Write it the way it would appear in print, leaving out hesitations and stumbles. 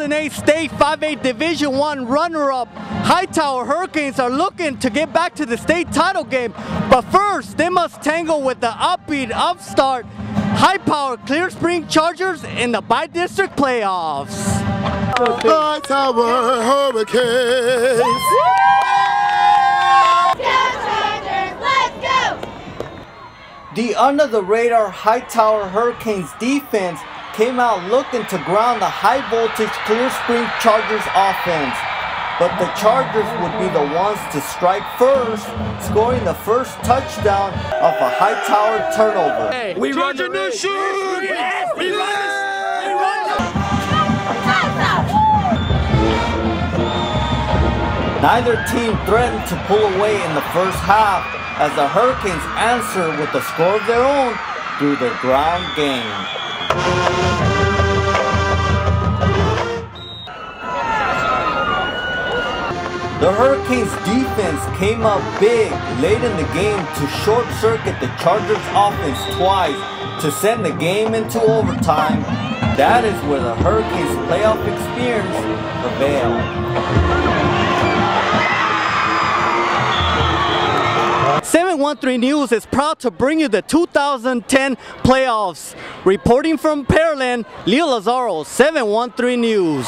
2008 State 5A Division I runner-up Hightower Hurricanes are looking to get back to the state title game, but first they must tangle with the upbeat upstart high-powered Clear Spring Chargers in the bi-district playoffs. Hightower Hurricanes! The under-the-radar Hightower Hurricanes defense came out looking to ground the high-voltage Clear Spring Chargers offense, but the Chargers would be the ones to strike first, scoring the first touchdown off a Hightower turnover. Hey, we run the shoot! Yes, we run Neither team threatened to pull away in the first half as the Hurricanes answered with a score of their own through their ground game. The Hurricanes defense came up big late in the game to short-circuit the Chargers offense twice to send the game into overtime. That is where the Hurricanes' playoff experience prevailed. 713 News is proud to bring you the 2010 playoffs. Reporting from Pearland, Leo Lazaro, 713 News.